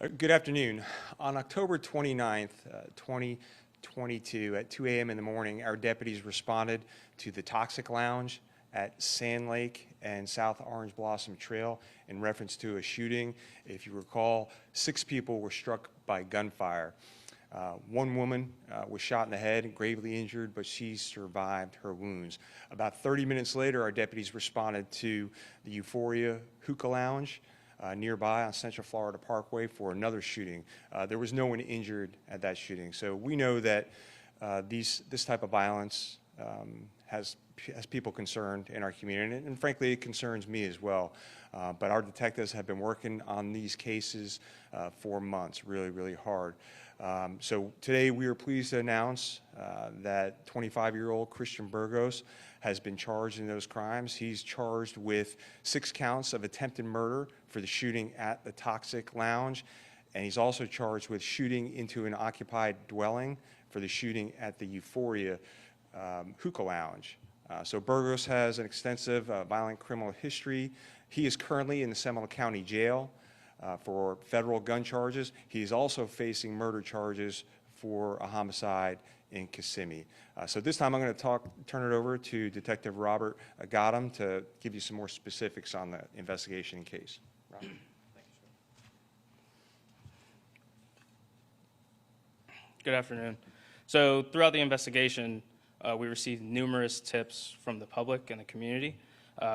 Good afternoon. On October 29th, 2022, at 2 a.m. in the morning, our deputies responded to the Toxic Lounge at Sand Lake and South Orange Blossom Trail in reference to a shooting. If you recall, 6 people were struck by gunfire. One woman was shot in the head, gravely injured, but she survived her wounds. About 30 minutes later, our deputies responded to the Euphoria Hookah Lounge nearby on Central Florida Parkway for another shooting. There was no one injured at that shooting. So we know that this type of violence has people concerned in our community, and frankly, it concerns me as well. But our detectives have been working on these cases for months, really hard. So today we are pleased to announce that 25-year-old Christian Burgos has been charged in those crimes. He's charged with 6 counts of attempted murder for the shooting at the Toxic Lounge, and he's also charged with shooting into an occupied dwelling for the shooting at the Euphoria Hookah Lounge. So Burgos has an extensive violent criminal history. He is currently in the Seminole County Jail for federal gun charges. He is also facing murder charges for a homicide in Kissimmee. So this time I'm going to turn it over to Detective Robert Gotham to give you some more specifics on the investigation and case. Robert. Thank you, sir. Good afternoon. So throughout the investigation, we received numerous tips from the public and the community.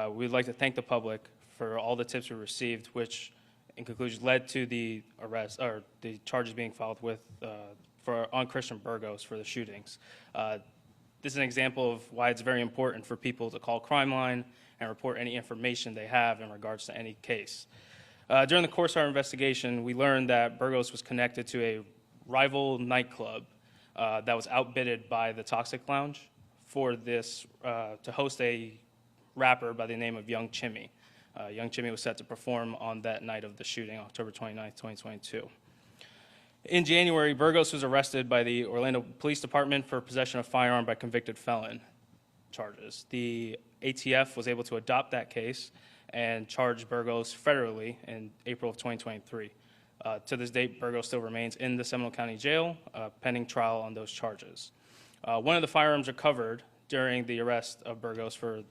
We'd like to thank the public for all the tips we received, which in conclusion led to the arrest or the charges being filed with on Christian Burgos for the shootings. This is an example of why it's very important for people to call Crime Line and report any information they have in regards to any case. During the course of our investigation, we learned that Burgos was connected to a rival nightclub that was outbidded by the Toxic Lounge for this to host a rapper by the name of Young Chimmy. Young Chimmy was set to perform on that night of the shooting, October 29th, 2022. In January, Burgos was arrested by the Orlando Police Department for possession of firearm by convicted felon charges. The ATF was able to adopt that case and charge Burgos federally in April of 2023. To this date, Burgos still remains in the Seminole County Jail, pending trial on those charges. One of the firearms recovered during the arrest of Burgos for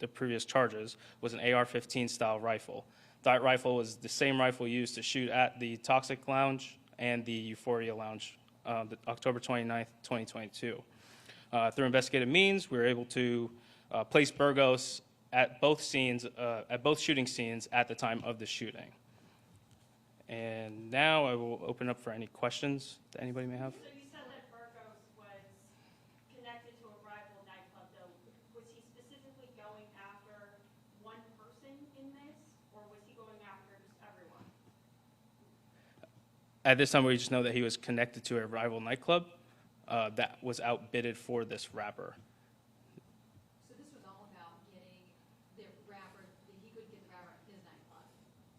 the previous charges was an AR-15 style rifle. That rifle was the same rifle used to shoot at the Toxic Lounge and the Euphoria Lounge, October 29th, 2022. Through investigative means, we were able to place Burgos at both shooting scenes at the time of the shooting. And now I will open up for any questions that anybody may have. So you said that Burgos was connected to a rival nightclub, though. Was he specifically going after one person in this, or was he going after just everyone? At this time, we just know that he was connected to a rival nightclub that was outbidded for this rapper. So this was all about getting the rapper, he couldn't get the rapper at his nightclub,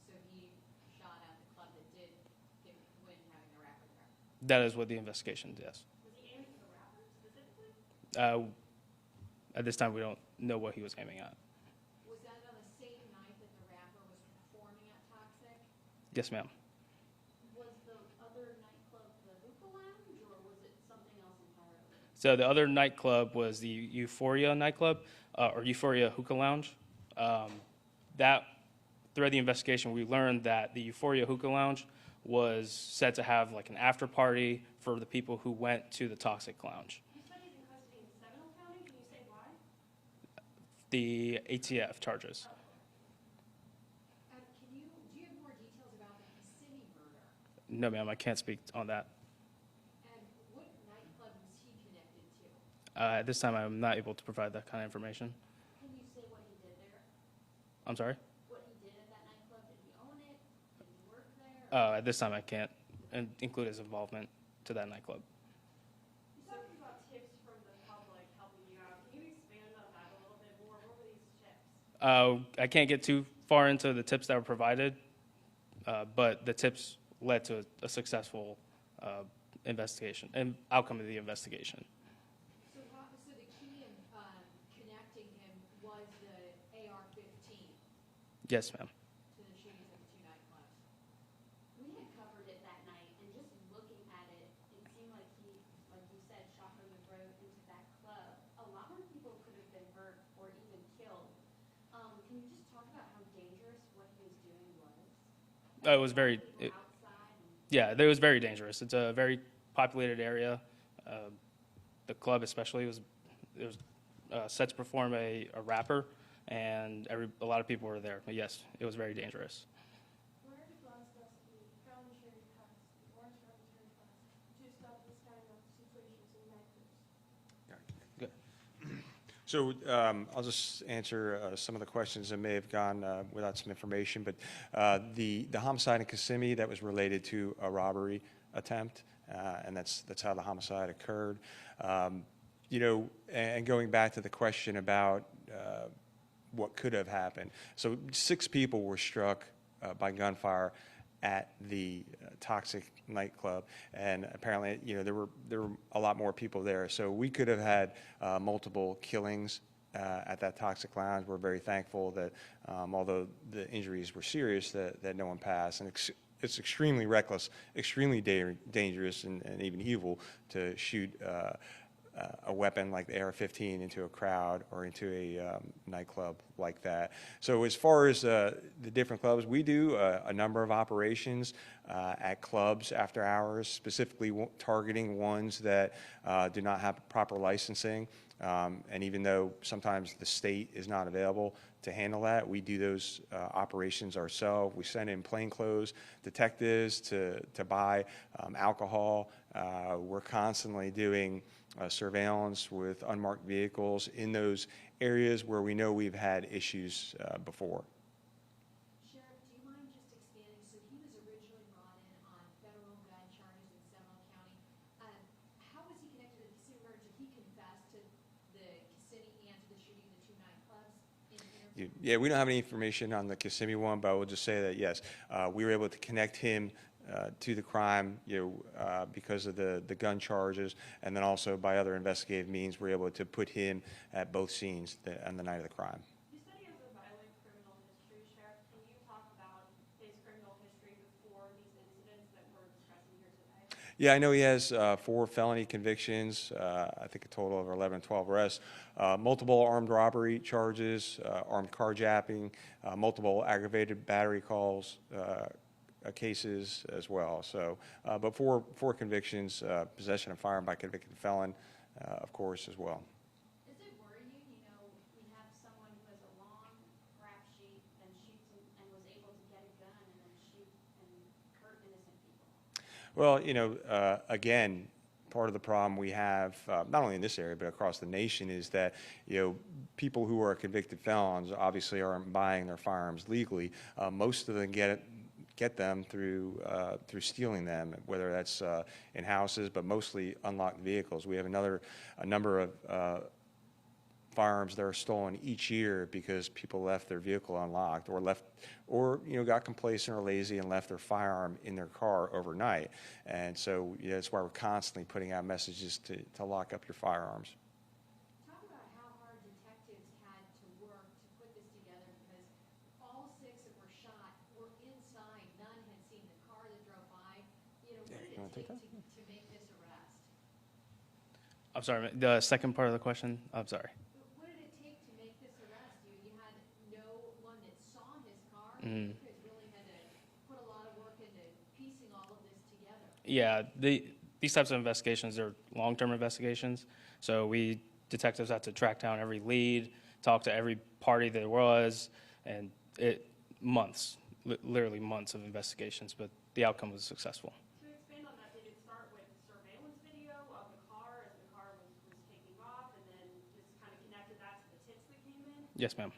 so he shot at the club that did win having the rapper there. That is what the investigation does. Was he aiming for the rapper specifically? At this time, we don't know what he was aiming at. Was that on the same night that the rapper was performing at Toxic? Yes, ma'am. Was the other nightclub the Hookah Lounge, or was it something else entirely? So the other nightclub was the Euphoria nightclub, or Euphoria Hookah Lounge. Throughout the investigation, we learned that the Euphoria Hookah Lounge was said to have like an after party for the people who went to the Toxic Lounge. You said he's in custody in Seminole County. Can you say why? The ATF charges. Do you have more details about the Kissimmee murder? No, ma'am, I can't speak on that. And what nightclub was he connected to? At this time, I'm not able to provide that kind of information. Can you say what he did there? I'm sorry? What he did at that nightclub? Did he own it? Did he work there? At this time, I can't include his involvement to that nightclub. You talked about tips from the public helping you out. Can you expand on that a little bit more? What were these tips? I can't get too far into the tips that were provided, but the tips led to a successful investigation and outcome of the investigation. So the key in connecting him was the AR-15 Yes, ma'am. to the shootings of the 2 nightclubs. We had covered It was very, yeah, it was very dangerous. It's a very populated area. The club especially was set to perform a rapper, and a lot of people were there. But yes, it was very dangerous. What are the plans that the felon sheriff has, the Orange County Sheriff has, to stop this kind of situations in nightclubs? Good. So I'll just answer some of the questions that may have gone without some information, but the homicide in Kissimmee, that was related to a robbery attempt, and that's how the homicide occurred. You know, and going back to the question about what could have happened. So 6 people were struck by gunfire at the Toxic nightclub, and apparently, you know, there were a lot more people there. So we could have had multiple killings at that Toxic lounge. We're very thankful that although the injuries were serious, that no one passed. And it's extremely reckless, extremely dangerous, and even evil to shoot a weapon like the AR-15 into a crowd or into a nightclub like that. So as far as the different clubs, we do a number of operations at clubs after hours, specifically targeting ones that do not have proper licensing. And even though sometimes the state is not available to handle that, we do those operations ourselves. We send in plainclothes detectives to buy alcohol. We're constantly doing surveillance with unmarked vehicles in those areas where we know we've had issues before. Sheriff, do you mind just expanding? So he was originally brought in on federal gun charges in Seminole County. How was he connected to the Kissimmee murder? Did he confess to the Kissimmee and to the shooting of the 2 nightclubs in interview? Yeah, we don't have any information on the Kissimmee one, but I will just say that, yes, we were able to connect him to the crime, because of the gun charges, and then also by other investigative means, we're able to put him at both scenes on the night of the crime. You said he has a violent criminal history, Sheriff. Can you talk about his criminal history before these incidents that we're discussing here today? Yeah, I know he has 4 felony convictions, I think a total of 11, 12 arrests, multiple armed robbery charges, armed carjacking, multiple aggravated battery calls, cases as well. So, but 4 convictions, possession of firearm by convicted felon, of course, as well. Does it worry you, we have someone who has a long rap sheet and shoots and was able to get a gun and then shoot and hurt innocent people? Well, again, part of the problem we have, not only in this area but across the nation, is that people who are convicted felons obviously aren't buying their firearms legally. Most of them get them through stealing them, whether that's in houses, but mostly unlocked vehicles. We have a number of firearms that are stolen each year because people left their vehicle unlocked or got complacent or lazy and left their firearm in their car overnight. And so that's why we're constantly putting out messages to lock up your firearms. Talk about how hard detectives had to work to put this together, because all 6 that were shot were inside. None had seen the car that drove by. What did it take to make this arrest? I'm sorry, the second part of the question? I'm sorry. What did it take to make this arrest? You had no one that saw his car. Mm-hmm. You guys really had to put a lot of work into piecing all of this together. Yeah, these types of investigations are long-term investigations. So detectives have to track down every lead, talk to every party there was, and literally months of investigations, but the outcome was successful. To expand on that, did it start with surveillance video of the car as the car was taking off and then just kind of connected that to the tips that came in? Yes, ma'am.